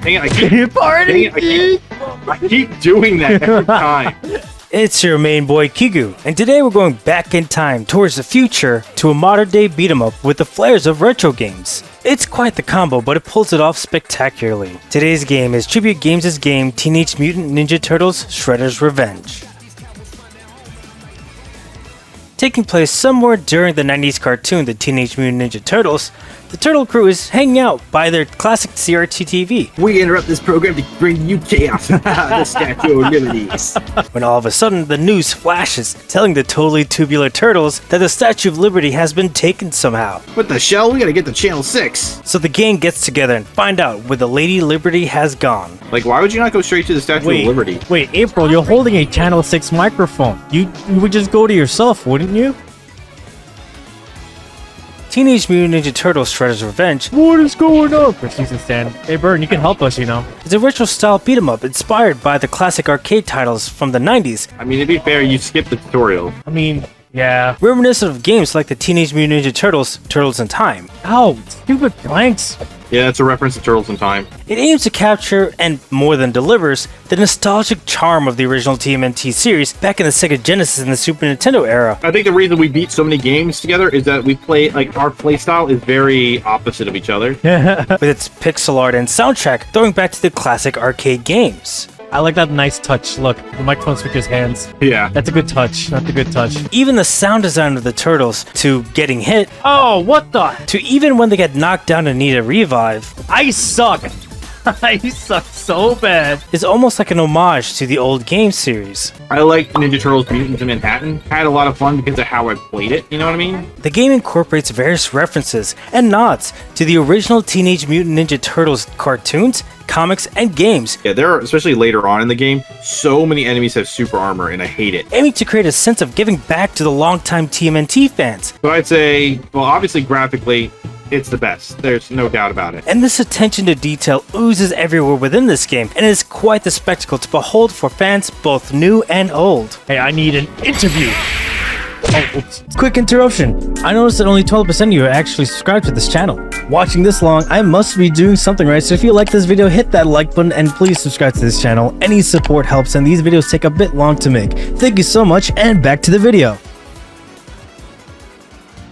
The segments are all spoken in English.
Dang it, I keep doing that every time. It's your main boy Kigu, and today we're going back in time towards the future to a modern day beat 'em up with the flares of retro games. It's quite the combo, but it pulls it off spectacularly. Today's game is Tribute Games' game Teenage Mutant Ninja Turtles Shredder's Revenge. Taking place somewhere during the 90s cartoon The Teenage Mutant Ninja Turtles, the Turtle crew is hanging out by their classic CRT TV. We interrupt this program to bring you chaos, the Statue of Liberties. When all of a sudden the news flashes, telling the totally tubular Turtles that the Statue of Liberty has been taken somehow. What the shell? We gotta get to Channel 6. So the gang gets together and find out where the Lady Liberty has gone. Like, why would you not go straight to the Statue of Liberty? Wait, April, you're holding a Channel 6 microphone. You would just go to yourself, wouldn't you? Teenage Mutant Ninja Turtles Shredder's Revenge. What is going on? Persistent Stan. Hey, Burn, you can help us, you know. It's a retro-style beat-em-up inspired by the classic arcade titles from the 90s. I mean, to be fair, you skipped the tutorial. I mean, yeah. Reminiscent of games like the Teenage Mutant Ninja Turtles, Turtles in Time. Ow, stupid planks. Yeah, that's a reference to Turtles in Time. It aims to capture, and more than delivers, the nostalgic charm of the original TMNT series back in the Sega Genesis and the Super Nintendo era. I think the reason we beat so many games together is that we play, like, our playstyle is very opposite of each other. With its pixel art and soundtrack throwing back to the classic arcade games. I like that nice touch. Look, the microphone switches hands. Yeah. That's a good touch. That's a good touch. Even the sound design of the Turtles, to getting hit, Oh, what the? to even when they get knocked down and need a revive, I suck. I suck so bad. is almost like an homage to the old game series. I like Ninja Turtles Mutants in Manhattan. I had a lot of fun because of how I played it, you know what I mean? The game incorporates various references and nods to the original Teenage Mutant Ninja Turtles cartoons, comics, and games, Yeah, there are, especially later on in the game, so many enemies have super armor, and I hate it. aiming to create a sense of giving back to the longtime TMNT fans. But I'd say, well, obviously graphically, it's the best. There's no doubt about it. And this attention to detail oozes everywhere within this game, and is quite the spectacle to behold for fans both new and old. Hey, I need an interview. Oh, oops. Quick interruption. I noticed that only 12% of you are actually subscribed to this channel. Watching this long, I must be doing something right, so if you like this video, hit that like button and please subscribe to this channel. Any support helps, and these videos take a bit long to make. Thank you so much, and back to the video.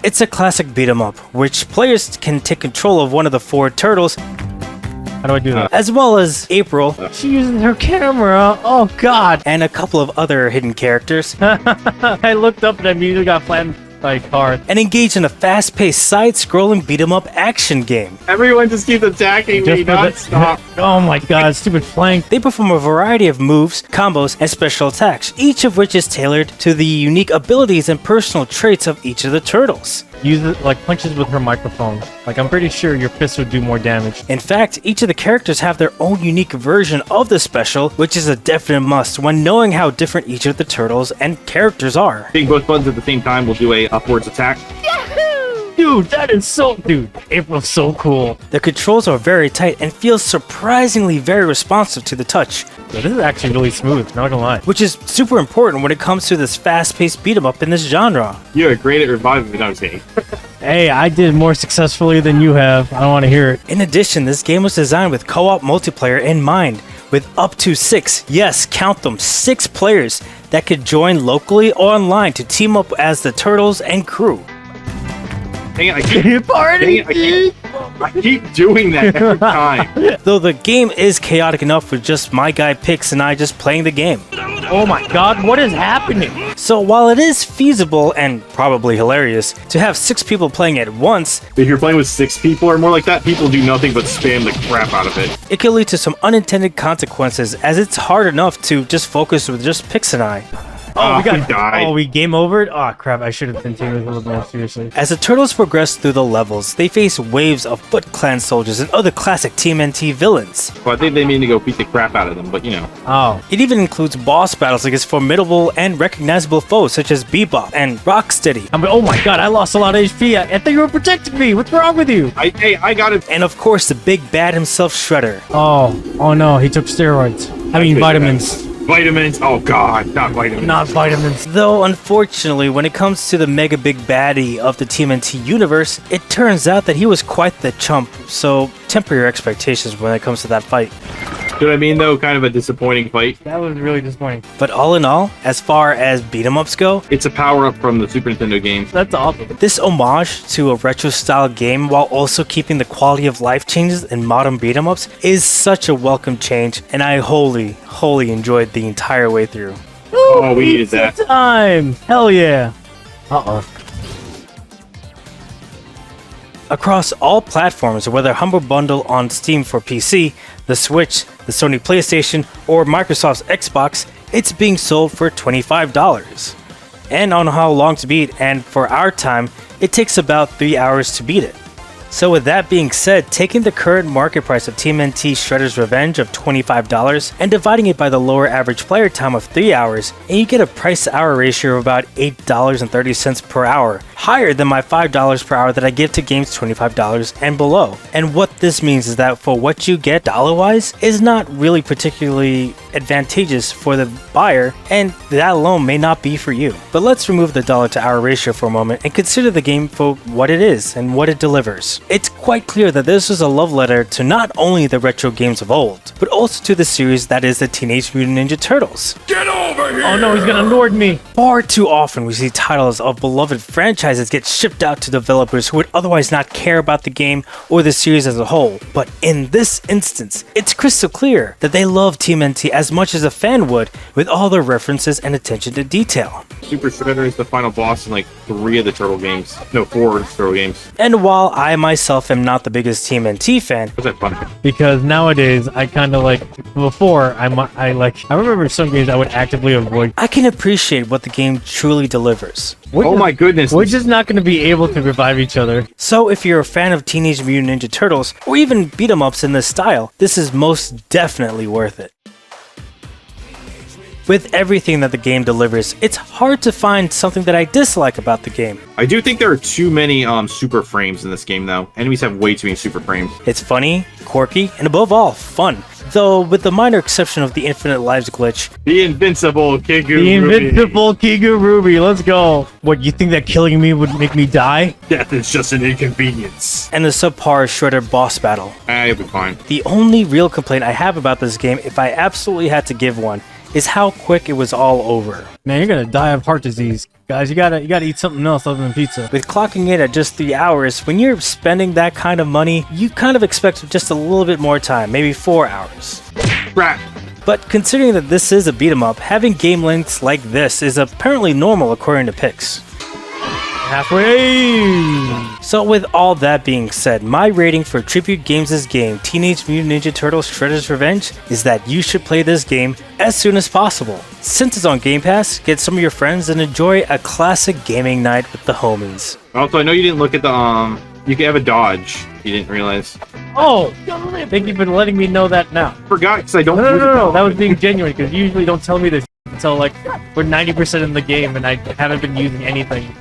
It's a classic beat-em-up, which players can take control of one of the four turtles, How do I do that? as well as April, She uses her camera. Oh, God. and a couple of other hidden characters, I looked up and I immediately got flattened by a car. and engage in a fast-paced side-scrolling beat-em-up action game. Everyone just keeps attacking me non-stop. Oh my God, stupid flank. They perform a variety of moves, combos, and special attacks, each of which is tailored to the unique abilities and personal traits of each of the turtles. Use it like punches with her microphone. Like, I'm pretty sure your fist would do more damage. In fact, each of the characters have their own unique version of the special, which is a definite must when knowing how different each of the turtles and characters are. Hitting both buttons at the same time will do a upwards attack. Dude, that is so... Dude, April's so cool. The controls are very tight and feel surprisingly very responsive to the touch, Yo, this is actually really smooth, not gonna lie. which is super important when it comes to this fast-paced beat-em-up in this genre. You're great at reviving me, don't you? Hey, I did more successfully than you have. I don't want to hear it. In addition, this game was designed with co-op multiplayer in mind, with up to 6, yes, count them, 6 players that could join locally or online to team up as the turtles and crew. Dang it, I keep doing that every time. Though the game is chaotic enough with just my guy Pix and I just playing the game. Oh my God, what is happening? So while it is feasible and probably hilarious to have 6 people playing at once, If you're playing with 6 people or more like that, people do nothing but spam the crap out of it. it can lead to some unintended consequences, as it's hard enough to just focus with just Pix and I. Oh, we died. Oh, we game overed? Oh, crap, I should have been taking this a little more seriously. As the turtles progress through the levels, they face waves of Foot Clan soldiers and other classic TMNT villains. Well, I think they mean to go beat the crap out of them, but you know. Oh. It even includes boss battles against formidable and recognizable foes such as Bebop and Rocksteady. Oh my God, I lost a lot of HP. I thought you were protecting me. What's wrong with you? I got it. And of course, the big bad himself, Shredder. Oh no, he took steroids. I mean, vitamins. Vitamins. Oh god, not vitamins. Not vitamins. Though, unfortunately, when it comes to the mega big baddie of the TMNT universe, it turns out that he was quite the chump, so temper your expectations when it comes to that fight. You know what I mean, though? Kind of a disappointing fight. That was really disappointing. But all in all, as far as beat-em-ups go, It's a power-up from the Super Nintendo games. That's awesome. this homage to a retro-style game while also keeping the quality of life changes in modern beat-em-ups is such a welcome change, and I wholly enjoyed the entire way through. Oh, we needed that. Time! Hell yeah! Uh-oh. Across all platforms, whether Humble Bundle on Steam for PC, the Switch, the Sony PlayStation, or Microsoft's Xbox, it's being sold for $25. And on how long to beat, and for our time, it takes about 3 hours to beat it. So with that being said, taking the current market price of TMNT Shredder's Revenge of $25 and dividing it by the lower average player time of 3 hours, and you get a price-to-hour ratio of about $8.30 per hour, higher than my $5 per hour that I give to games $25 and below. And what this means is that for what you get dollar-wise is not really particularly advantageous for the buyer, and that alone may not be for you. But let's remove the dollar-to-hour ratio for a moment and consider the game for what it is and what it delivers. It's quite clear that this is a love letter to not only the retro games of old, but also to the series that is the Teenage Mutant Ninja Turtles. Oh no, he's gonna Nord me! Far too often we see titles of beloved franchises get shipped out to developers who would otherwise not care about the game or the series as a whole. But in this instance, it's crystal clear that they love TMNT as much as a fan would, with all their references and attention to detail. Super Shredder is the final boss in like 3 of the Turtle games. No, 4 Turtle games. And while I myself am not the biggest TMNT fan, Was that fun? Because nowadays, I kind of like... Before, I remember some games I would actively avoid. I can appreciate what the game truly delivers. Oh my goodness. We're just not gonna be able to revive each other. So if you're a fan of Teenage Mutant Ninja Turtles, or even beat 'em ups in this style, this is most definitely worth it. With everything that the game delivers, it's hard to find something that I dislike about the game. I do think there are too many super frames in this game, though. Enemies have way too many super frames. It's funny, quirky, and above all, fun. Though with the minor exception of the infinite lives glitch, The invincible Kigu The Ruby. invincible Kigu Ruby, let's go! What, you think that killing me would make me die? Death is just an inconvenience. and the subpar Shredder boss battle. It'll be fine. The only real complaint I have about this game, if I absolutely had to give one, is how quick it was all over. Man, you're gonna die of heart disease. Guys, you gotta eat something else other than pizza. With clocking it at just 3 hours, when you're spending that kind of money, you kind of expect just a little bit more time, maybe 4 hours. Rat. But considering that this is a beat 'em up, having game lengths like this is apparently normal according to Pix. Halfway! So with all that being said, my rating for Tribute Games' game Teenage Mutant Ninja Turtles Shredder's Revenge is that you should play this game as soon as possible. Since it's on Game Pass, get some of your friends and enjoy a classic gaming night with the homies. Also, I know you didn't look at the, you can have a dodge. You didn't realize. Oh! Thank you for letting me know that now. Forgot, because I don't... No, that was being genuine, because you usually don't tell me this until like we're 90% in the game and I haven't been using anything.